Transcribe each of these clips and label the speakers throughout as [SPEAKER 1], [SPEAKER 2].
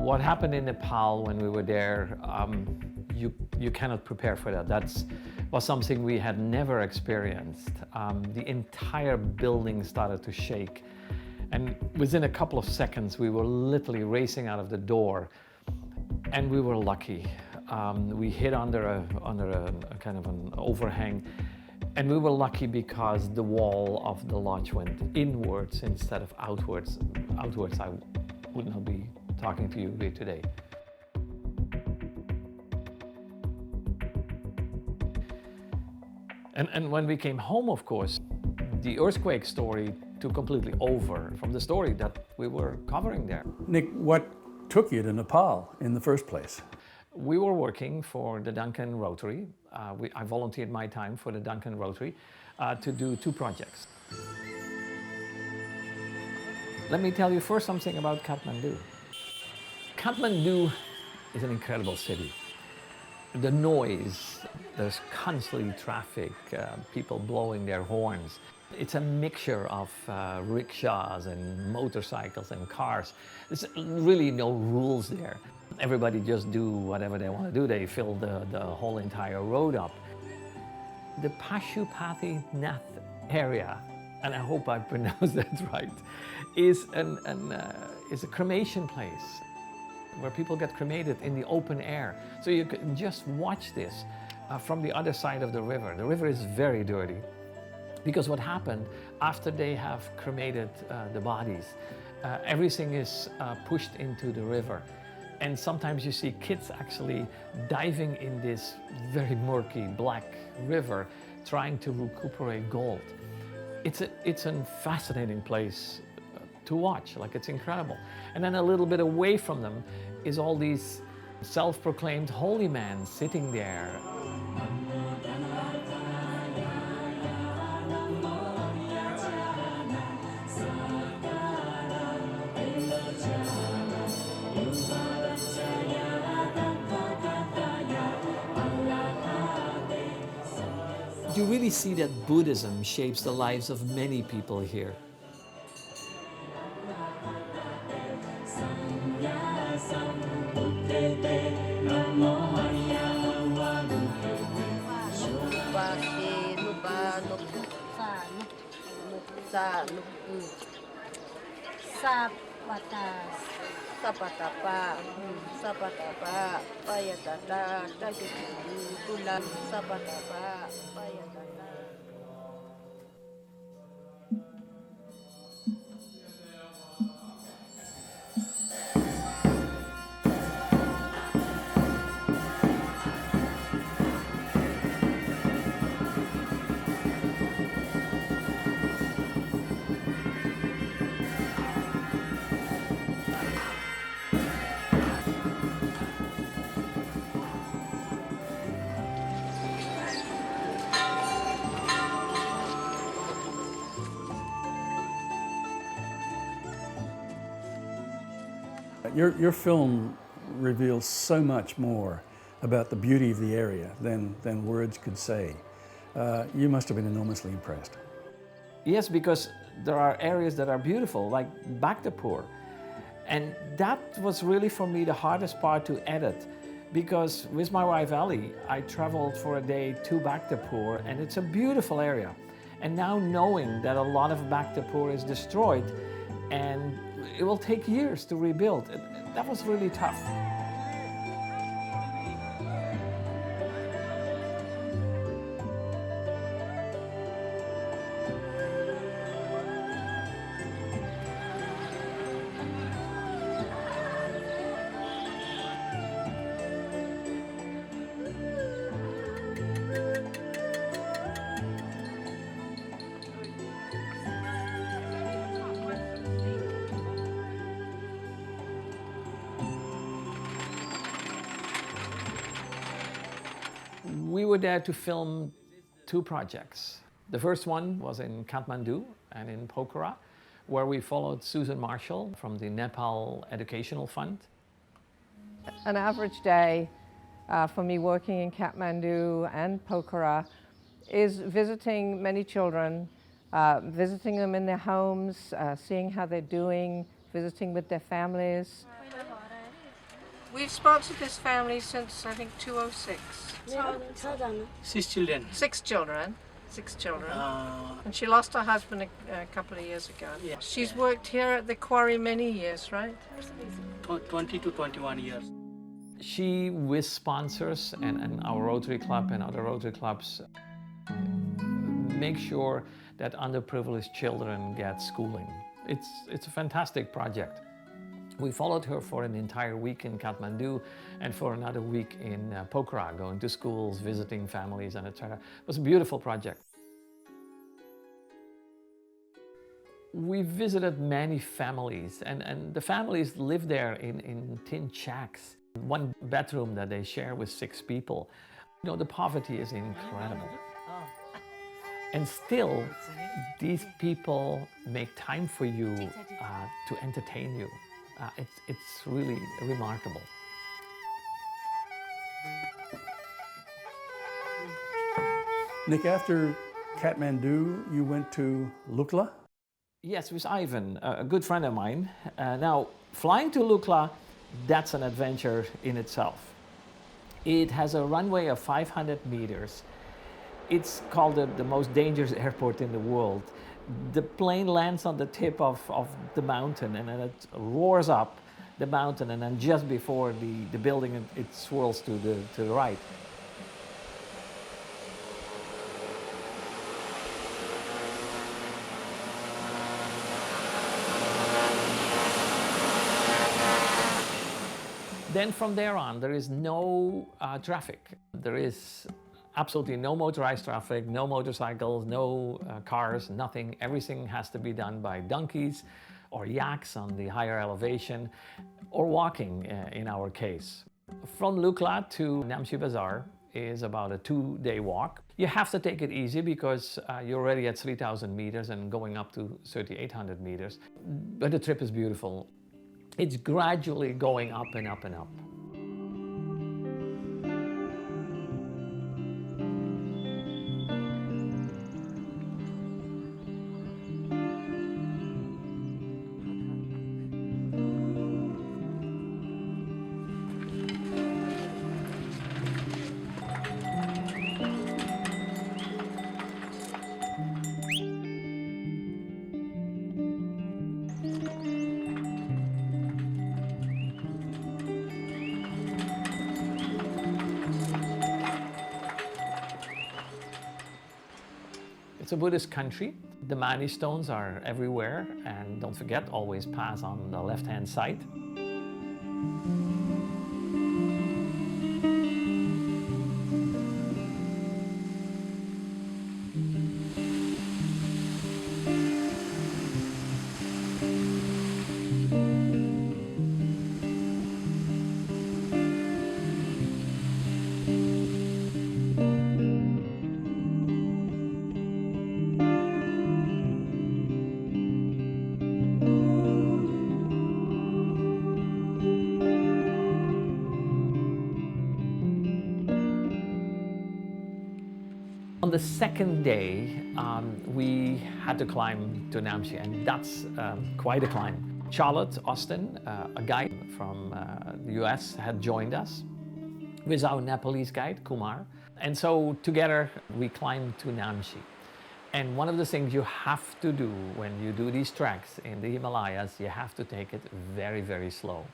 [SPEAKER 1] What happened in Nepal when we were there, you cannot prepare for that. That was something we had never experienced. The entire building started to shake. And within a couple of seconds, we were literally racing out of the door. And we were lucky. We hid under a kind of an overhang. And we were lucky because the wall of the lodge went inwards instead of outwards. Outwards, I would not be talking to you here today. And when we came home, of course, the earthquake story took completely over from the story that we were covering there.
[SPEAKER 2] Nick, what took you to Nepal in the first place?
[SPEAKER 1] We were working for the Duncan Rotary. I volunteered my time for the Duncan Rotary to do two projects. Let me tell you first something about Kathmandu. Kathmandu is an incredible city. The noise, there's constantly traffic, people blowing their horns. It's a mixture of rickshaws and motorcycles and cars. There's really no rules there. Everybody just do whatever they want to do. They fill the whole entire road up. The Pashupatinath area, and I hope I pronounced that right, is a cremation place where people get cremated in the open air. So you can just watch this from the other side of the river. The river is very dirty because what happened after they have cremated the bodies, everything is pushed into the river. And sometimes you see kids actually diving in this very murky black river trying to recuperate gold. It's a fascinating place to watch, like it's incredible. And then a little bit away from them is all these self-proclaimed holy men sitting there. You really see that Buddhism shapes the lives of many people here.
[SPEAKER 2] Your film reveals so much more about the beauty of the area than words could say. You must have been enormously impressed.
[SPEAKER 1] Yes, because there are areas that are beautiful, like Bhaktapur. And that was really for me the hardest part to edit, because with my wife Ali, I traveled for a day to Bhaktapur, and it's a beautiful area. And now knowing that a lot of Bhaktapur is destroyed and it will take years to rebuild, that was really tough. We were there to film two projects. The first one was in Kathmandu and in Pokhara, where we followed Susan Marshall from the Nepal Educational Fund.
[SPEAKER 3] An average day for me working in Kathmandu and Pokhara is visiting many children, visiting them in their homes, seeing how they're doing, visiting with their families. We've sponsored this family since, I think, 2006.
[SPEAKER 4] Six children.
[SPEAKER 3] Six children. And she lost her husband a couple of years ago.
[SPEAKER 4] Yeah.
[SPEAKER 3] She's worked here at the quarry many years, right?
[SPEAKER 4] 20 to 21 years.
[SPEAKER 1] She, with sponsors and our Rotary Club and other Rotary clubs, make sure that underprivileged children get schooling. It's a fantastic project. We followed her for an entire week in Kathmandu and for another week in Pokhara, going to schools, visiting families, and etc. It was a beautiful project. We visited many families, and the families live there in tin shacks. One bedroom that they share with 6 people. You know, the poverty is incredible. And still, these people make time for you to entertain you. It's really remarkable.
[SPEAKER 2] Nick, after Kathmandu, you went to Lukla?
[SPEAKER 1] Yes, with Ivan, a good friend of mine. Now, flying to Lukla, that's an adventure in itself. It has a runway of 500 meters. It's called the most dangerous airport in the world. The plane lands on the tip of the mountain, and then it roars up the mountain, and then just before the building, it swirls to the right. Then from there on, there is no traffic. There is absolutely no motorized traffic, no motorcycles, no cars, nothing. Everything has to be done by donkeys or yaks on the higher elevation, or walking in our case. From Lukla to Namche Bazaar is about a 2-day walk. You have to take it easy because you're already at 3,000 meters and going up to 3,800 meters. But the trip is beautiful. It's gradually going up and up and up. It's a Buddhist country. The Mani stones are everywhere, and don't forget, always pass on the left-hand side. On the second day, we had to climb to Namche, and that's quite a climb. Charlotte Austin, a guide from the US, had joined us with our Nepalese guide, Kumar. And so together we climbed to Namche. And one of the things you have to do when you do these treks in the Himalayas, you have to take it very, very slow.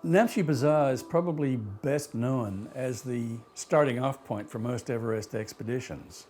[SPEAKER 2] Namche Bazaar is probably best known as the starting off point for most Everest expeditions.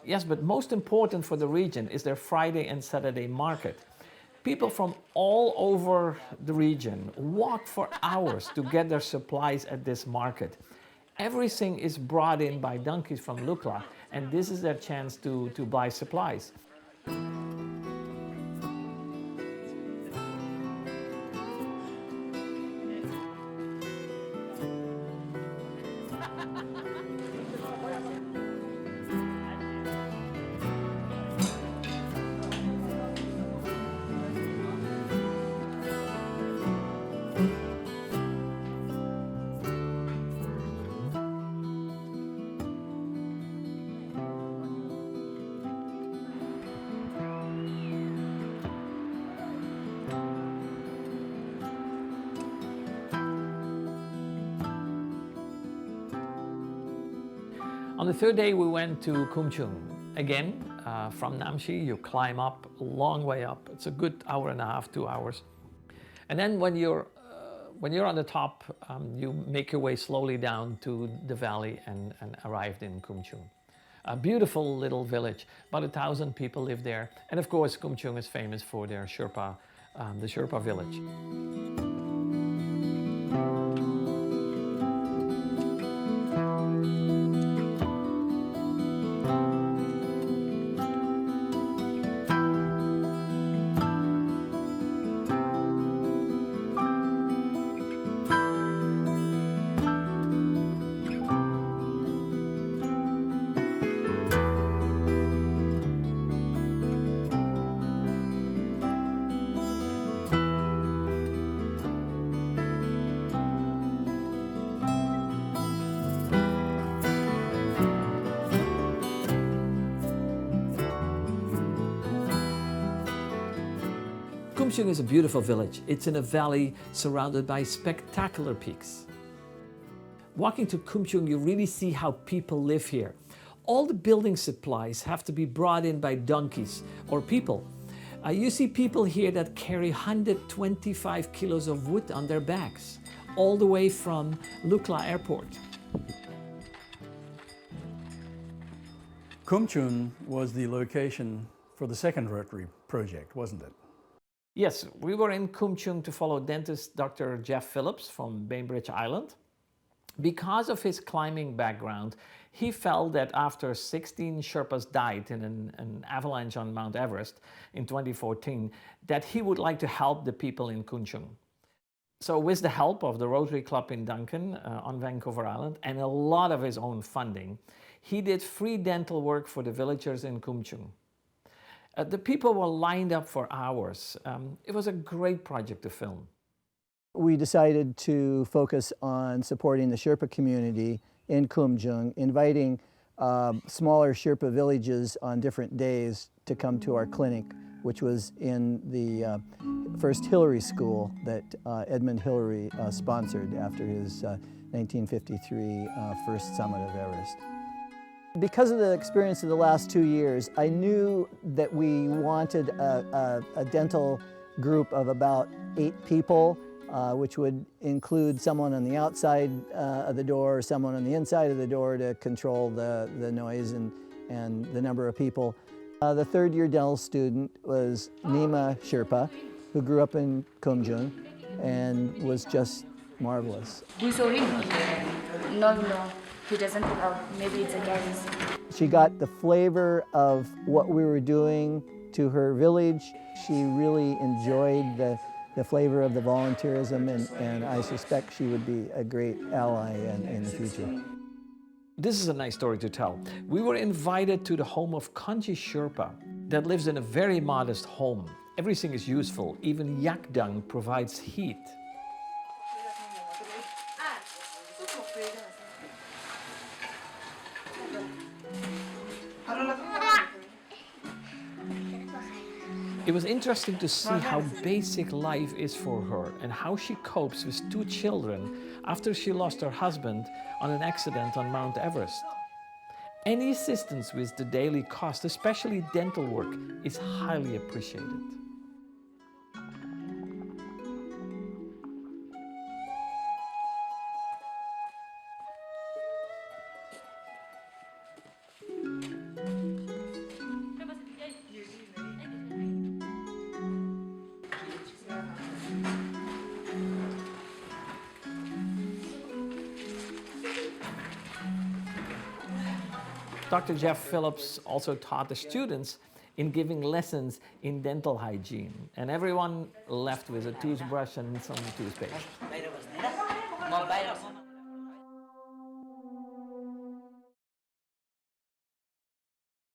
[SPEAKER 1] Yes, but most important for the region is their Friday and Saturday market. People from all over the region walk for hours to get their supplies at this market. Everything is brought in by donkeys from Lukla, and this is their chance to buy supplies. On the third day, we went to Kumchung. Again, from Namche, you climb up, a long way up. It's a good hour and a half, 2 hours. And then when you're on the top, you make your way slowly down to the valley and arrived in Kumchung. A beautiful little village, about 1,000 people live there. And of course, Kumchung is famous for their Sherpa, the Sherpa village. Kumchung is a beautiful village. It's in a valley surrounded by spectacular peaks. Walking to Kumchung, you really see how people live here. All the building supplies have to be brought in by donkeys or people. You see people here that carry 125 kilos of wood on their backs, all the way from Lukla Airport.
[SPEAKER 2] Kumchung was the location for the second Rotary project, wasn't it?
[SPEAKER 1] Yes, we were in Kumchung to follow dentist Dr. Jeff Phillips from Bainbridge Island. Because of his climbing background, he felt that after 16 Sherpas died in an avalanche on Mount Everest in 2014, that he would like to help the people in Kumchung. So with the help of the Rotary Club in Duncan on Vancouver Island and a lot of his own funding, he did free dental work for the villagers in Kumchung. The people were lined up for hours. It was a great project to film.
[SPEAKER 5] We decided to focus on supporting the Sherpa community in Kumchung, inviting smaller Sherpa villages on different days to come to our clinic, which was in the first Hillary School that Edmund Hillary sponsored after his 1953 first summit of Everest. Because of the experience of the last 2 years, I knew that we wanted a dental group of about 8 people, which would include someone on the outside of the door, someone on the inside of the door to control the noise and the number of people. The third-year dental student was Nima Sherpa, who grew up in Kumchung and was just marvelous.
[SPEAKER 6] We saw him. No, he doesn't pull out. Maybe it's a gas.
[SPEAKER 5] She got the flavor of what we were doing to her village. She really enjoyed the flavor of the volunteerism, and I suspect she would be a great ally in the future.
[SPEAKER 1] This is a nice story to tell. We were invited to the home of Kanji Sherpa that lives in a very modest home. Everything is useful. Even yak dung provides heat. It was interesting to see how basic life is for her and how she copes with 2 children after she lost her husband on an accident on Mount Everest. Any assistance with the daily cost, especially dental work, is highly appreciated. Dr. Jeff Phillips also taught the students in giving lessons in dental hygiene. And everyone left with a toothbrush and some toothpaste.